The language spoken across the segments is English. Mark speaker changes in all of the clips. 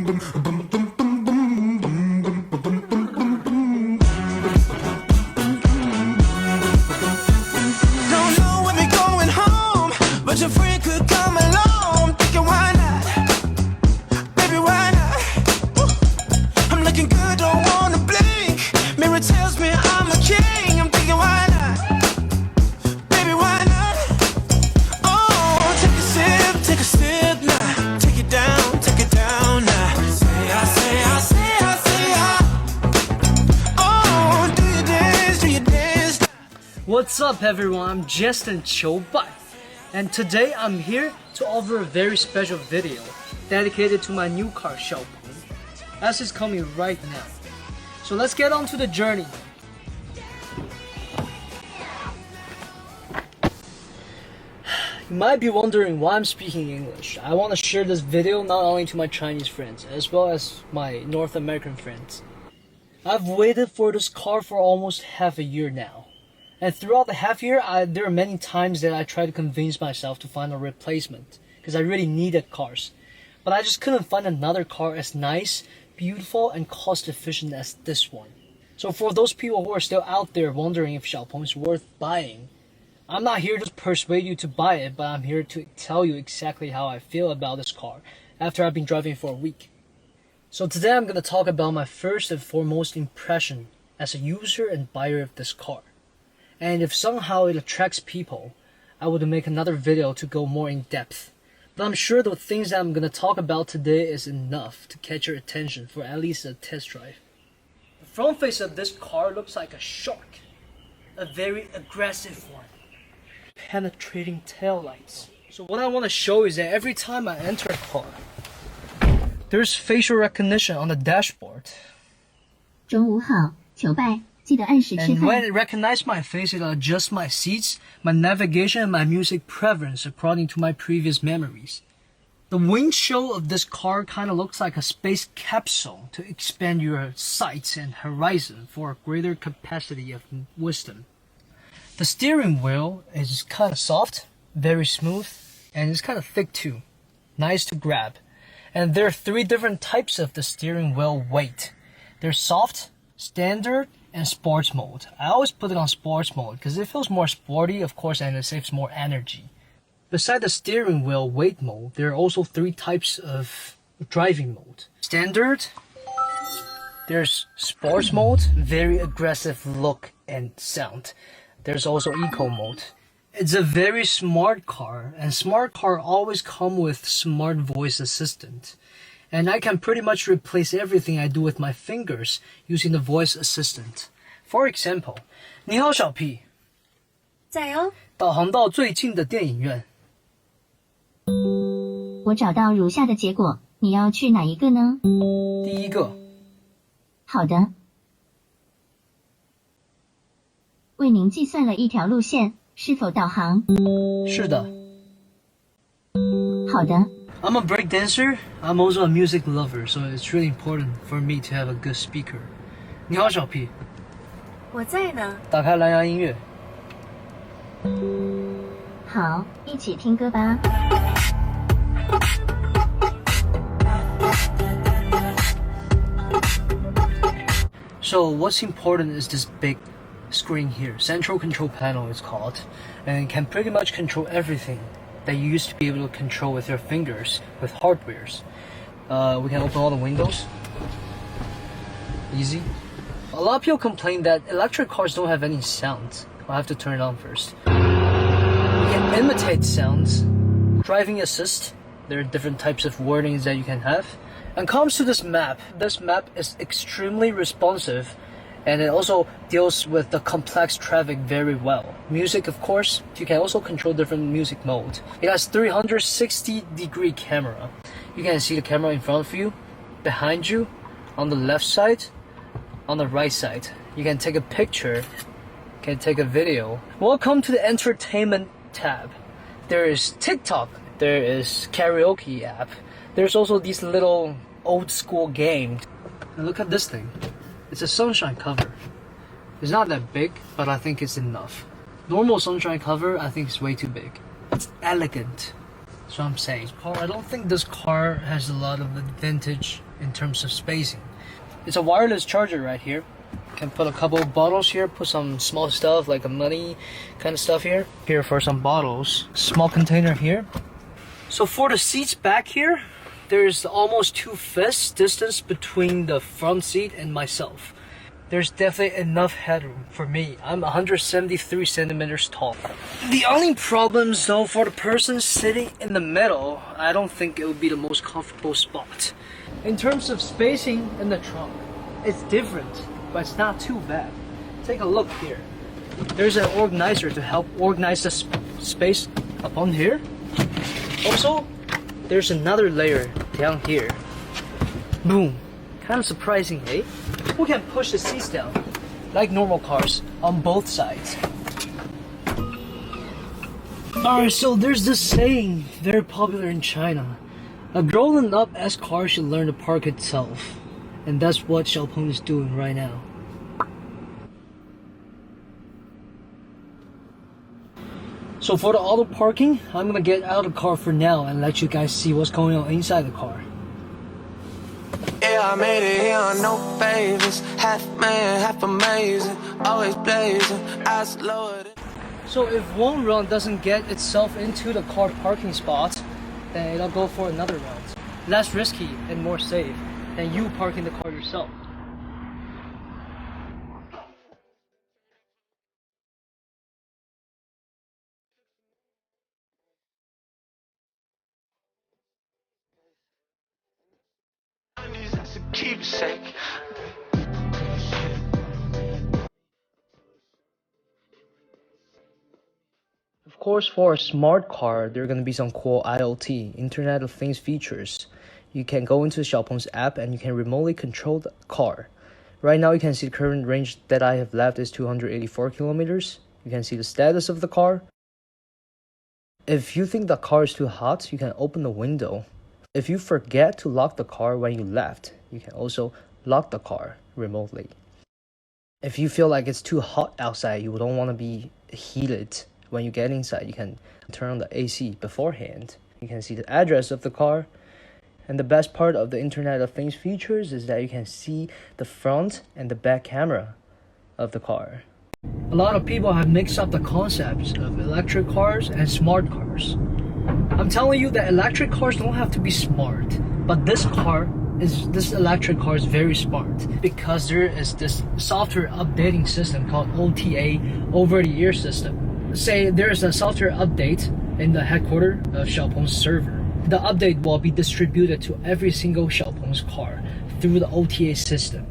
Speaker 1: know when we're going home, but your friend could come along. I'm thinking, why not? Baby, why not? I'm looking good, don't wanna blink. Mirror tells me I'm a king. I'm thinking, why not? Baby, why not? Oh, take a sip now. Take it down now. Say I. Oh, do you dance?
Speaker 2: What's up everyone, I'm Justin Bai, and today I'm here to offer a very special video dedicated to my new car Xpeng, as it's coming right now. So let's get on to the journey. You might be wondering why I'm speaking English. I want to share this video not only to my Chinese friends as well as my North American friends. I've waited for this car for almost half a year now. And throughout the half year, there are many times that I tried to convince myself to find a replacement because I really needed cars. But I just couldn't find another car as nice, beautiful, and cost efficient as this one. So for those people who are still out there wondering if Xpeng is worth buying, I'm not here to persuade you to buy it, but I'm here to tell you exactly how I feel about this car after I've been driving for a week. So today I'm going to talk about my first and foremost impression as a user and buyer of this car. And if somehow it attracts people, I would make another video to go more in depth. But I'm sure the things that I'm going to talk about today is enough to catch your attention for at least a test drive. The front face of this car looks like a shark, a very aggressive one. Penetrating taillights. So what I want to show is that every time I enter a car, there's facial recognition on the dashboard.
Speaker 3: 中午好，求拜，记得按时吃
Speaker 2: And when
Speaker 3: 饭。
Speaker 2: it recognizes my face, it'll adjust my seats, my navigation, and my music preference according to my previous memories. The windshield of this car kind of looks like a space capsule to expand your sights and horizon for a greater capacity of wisdom. The steering wheel is kind of soft, very smooth, and it's kind of thick too. Nice to grab. And there are three different types of the steering wheel weight. There's soft, standard, and sports mode. I always put it on sports mode because it feels more sporty, of course, and it saves more energy. Beside the steering wheel weight mode, there are also three types of driving mode. Standard, there's sports mode, very aggressive look and sound. There's also eco mode. It's a very smart car, and smart car always come with smart voice assistant. And I can pretty much replace everything I do with my fingers using the voice assistant. For example, 你好小 P，
Speaker 3: 在哦，
Speaker 2: 导航到最近的电影院。
Speaker 3: 我找到如下的结果，你要去哪一个呢？
Speaker 2: 第一个。
Speaker 3: 好的。为您计算了一条路线，是否导航？
Speaker 2: 是的。
Speaker 3: 好的。
Speaker 2: I'm a break dancer. I'm also a music lover, so it's really important for me to have a good speaker. 你好小 P，
Speaker 4: 我在呢。
Speaker 2: 打开蓝牙音乐。
Speaker 3: 好，一起听歌吧。
Speaker 2: So what's important is this big screen here. Central control panel is called, and it can pretty much control everything that you used to be able to control with your fingers with hardwares. We can open all the windows. Easy. A lot of people complain that electric cars don't have any sound. I'll have to turn it on first. You can imitate sounds. Driving assist. There are different types of wordings that you can have. And comes to this map is extremely responsive, and it also deals with the complex traffic very well. Music, of course, you can also control different music modes. It has 360-degree camera. You can see the camera in front of you, behind you, on the left side, on the right side. You can take a picture, you can take a video. Welcome to the entertainment tab. There is TikTok, there is karaoke app. There's also these little old school games. And look at this thing. It's a sunshine cover. It's not that big, but I think it's enough. Normal sunshine cover, I think is way too big. It's elegant. That's what I'm saying. I don't think this car has a lot of advantage in terms of spacing. It's a wireless charger right here. You can put a couple of bottles here, put some small stuff like a money kind of stuff here. Here for some bottles. Small container here. So for the seats back here, there's almost 2 fists distance between the front seat and myself. There's definitely enough headroom for me. I'm 173 centimeters tall. The only problems though, for the person sitting in the middle, I don't think it would be the most comfortable spot. In terms of spacing in the trunk, it's different, but it's not too bad. Take a look here. There's an organizer to help organize the space up on here. Also, there's another layer down here. Boom. Kind of surprising, eh? We can push the seats down, like normal cars, on both sides. Alright, so there's this saying, very popular in China. A grown up S car should learn to park itself. And that's what Xpeng is doing right now. So for the auto parking, I'm gonna get out of the car for now and let you guys see what's going on inside the car.
Speaker 1: Yeah, I made it here on no favors. Half man, half amazing. Always blazing. I slow it.
Speaker 2: So if one run doesn't get itself into the car parking spot, then it'll go for another round. Less risky and more safe than you parking the car yourself.
Speaker 1: That's a keepsake.
Speaker 2: Of course, for a smart car, there are going to be some cool IoT, Internet of Things features. You can go into Xpeng's app and you can remotely control the car. Right now, you can see the current range that I have left is 284 kilometers. You can see the status of the car. If you think the car is too hot, you can open the window. If you forget to lock the car when you left, you can also lock the car remotely. If you feel like it's too hot outside, you don't want to be heated when you get inside, you can turn on the AC beforehand. You can see the address of the car. And the best part of the Internet of Things features is that you can see the front and the back camera of the car. A lot of people have mixed up the concepts of electric cars and smart cars. I'm telling you that electric cars don't have to be smart, but this electric car is very smart because there is this software updating system called OTA, over-the-air system. Say there's a software update in the headquarters of Xpeng's server. The update will be distributed to every single Xpeng's car through the OTA system.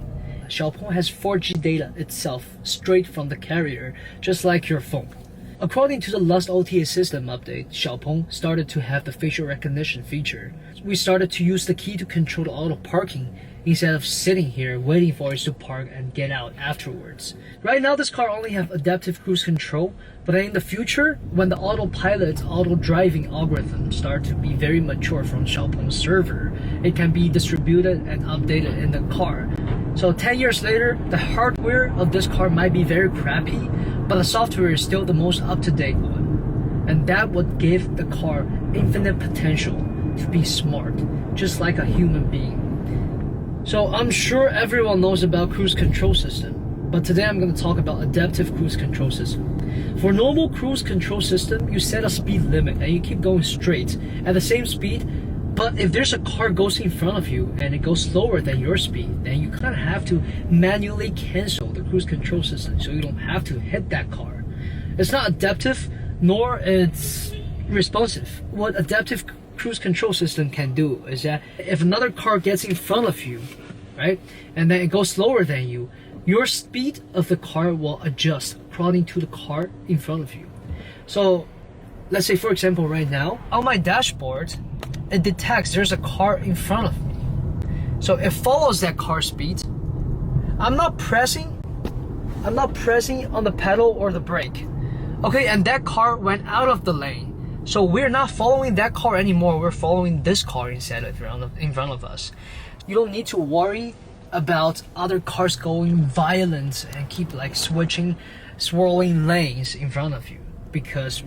Speaker 2: Xpeng has 4G data itself straight from the carrier, just like your phone. According to the last OTA system update, Xpeng started to have the facial recognition feature. We started to use the key to control the auto parking instead of sitting here waiting for us to park and get out afterwards. Right now, this car only have adaptive cruise control, but in the future, when the autopilot, auto driving algorithms start to be very mature from Xpeng's server, it can be distributed and updated in the car. So 10 years later, the hardware of this car might be very crappy, but the software is still the most up-to-date one. And that would give the car infinite potential to be smart, just like a human being. So I'm sure everyone knows about cruise control system, but today I'm going to talk about adaptive cruise control system. For normal cruise control system, you set a speed limit and you keep going straight at the same speed, but if there's a car goes in front of you and it goes slower than your speed, then you kind of have to manually cancel the cruise control system so you don't have to hit that car. It's not adaptive, nor it's responsive. What adaptive cruise control system can do is that if another car gets in front of you, right, and then it goes slower than you, your speed of the car will adjust according to the car in front of you. So let's say, for example, right now on my dashboard, it detects there's a car in front of me, so it follows that car speed. I'm not pressing on the pedal or the brake, okay, and that car went out of the lane. So we're not following that car anymore, we're following this car instead in front of us. You don't need to worry about other cars going violent and keep like swirling lanes in front of you, because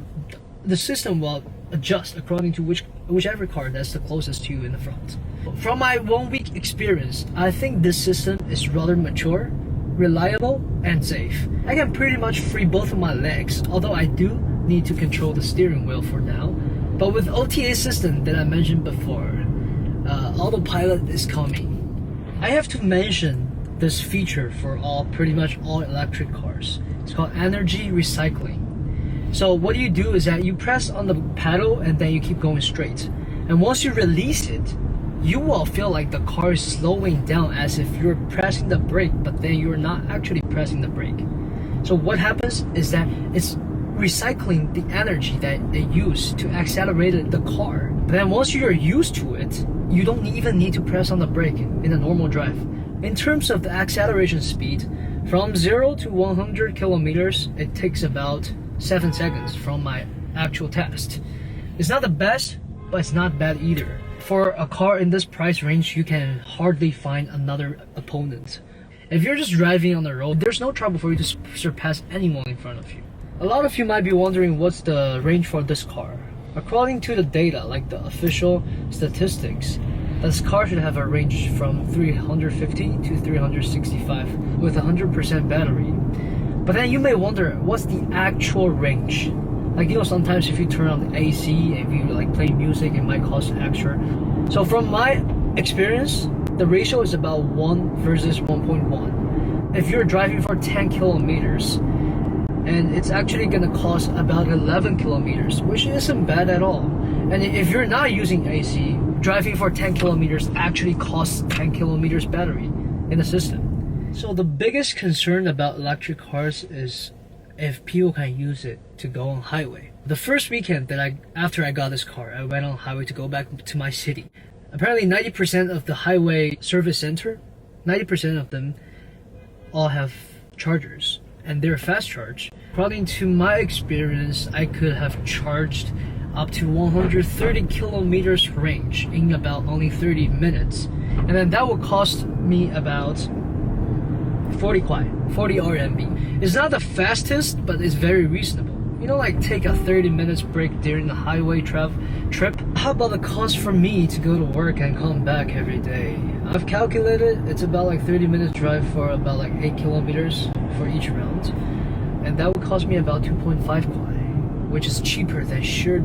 Speaker 2: the system will adjust according to whichever car that's the closest to you in the front. From my 1 week experience, I think this system is rather mature, reliable, and safe. I can pretty much free both of my legs, although I do need to control the steering wheel for now. But with OTA system that I mentioned before, autopilot is coming. I have to mention this feature for pretty much all electric cars. It's called energy recycling. So what you do is that you press on the pedal and then you keep going straight. And once you release it, you will feel like the car is slowing down as if you're pressing the brake, but then you're not actually pressing the brake. So what happens is that it's recycling the energy that it used to accelerate the car. But then once you're used to it, you don't even need to press on the brake in a normal drive. In terms of the acceleration speed, from 0 to 100 kilometers, it takes about 7 seconds from my actual test. It's not the best, but it's not bad either. For a car in this price range, you can hardly find another opponent. If you're just driving on the road, there's no trouble for you to surpass anyone in front of you. A lot of you might be wondering what's the range for this car. According to the data, like the official statistics, this car should have a range from 350 to 365 with 100% battery. But then you may wonder, what's the actual range? Like, sometimes if you turn on the AC and if you like play music, it might cost extra. So from my experience, the ratio is about 1 versus 1.1. If you're driving for 10 kilometers, and it's actually gonna cost about 11 kilometers, which isn't bad at all. And if you're not using AC, driving for 10 kilometers actually costs 10 kilometers battery in the system. So the biggest concern about electric cars is if people can use it to go on highway. The first weekend that after I got this car, I went on highway to go back to my city. Apparently 90% of the highway service center, 90% of them all have chargers, and they're fast charge. According to my experience, I could have charged up to 130 kilometers range in about only 30 minutes. And then that would cost me about 40 RMB. It's not the fastest, but it's very reasonable. Like take a 30 minutes break during the highway trip. How about the cost for me to go to work and come back every day? I've calculated it's about like 30 minutes drive for about like 8 kilometers for each round. And that would cost me about 2.5 kwai, which is cheaper than shared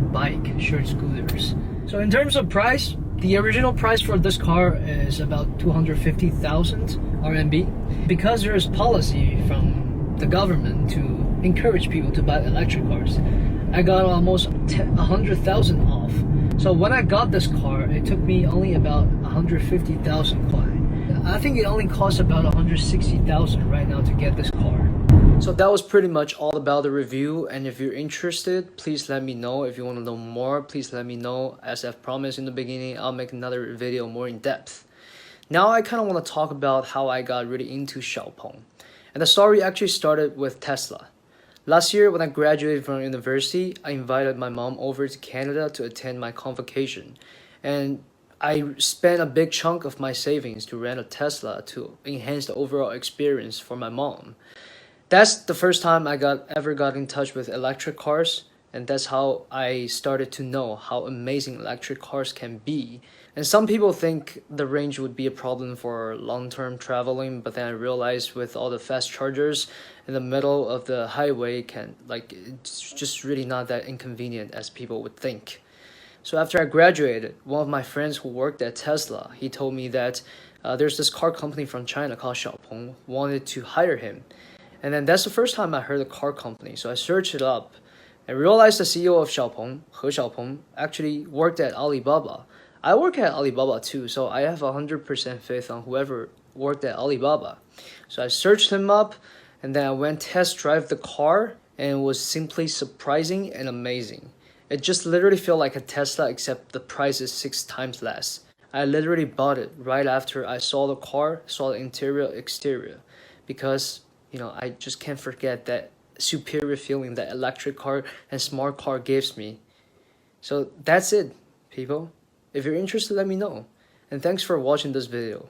Speaker 2: scooters. So in terms of price, the original price for this car is about 250,000 RMB. Because there is policy from the government to encourage people to buy electric cars, I got almost 100,000 off. So when I got this car, it took me only about 150,000 kwai. I think it only costs about 160,000 right now to get this car. So that was pretty much all about the review, and if you're interested, please let me know. If you want to know more, please let me know. As I've promised in the beginning, I'll make another video more in depth. Now I kind of want to talk about how I got really into Xpeng. And the story actually started with Tesla. Last year when I graduated from university, I invited my mom over to Canada to attend my convocation. And I spent a big chunk of my savings to rent a Tesla to enhance the overall experience for my mom. That's the first time I ever got in touch with electric cars, and that's how I started to know how amazing electric cars can be. And some people think the range would be a problem for long-term traveling, but then I realized with all the fast chargers in the middle of the highway, it's just really not that inconvenient as people would think. So after I graduated, one of my friends who worked at Tesla, he told me that there's this car company from China called Xpeng wanted to hire him. And then that's the first time I heard the car company. So I searched it up and realized the CEO of Xpeng, He Xiaopeng, actually worked at Alibaba. I work at Alibaba too, so I have 100% faith on whoever worked at Alibaba. So I searched him up, and then I went test drive the car, and it was simply surprising and amazing. It just literally felt like a Tesla, except the price is 6 times less. I literally bought it right after I saw the car, saw the interior, exterior, because I just can't forget that superior feeling that electric car and smart car gives me. So that's it, people. If you're interested, let me know. And thanks for watching this video.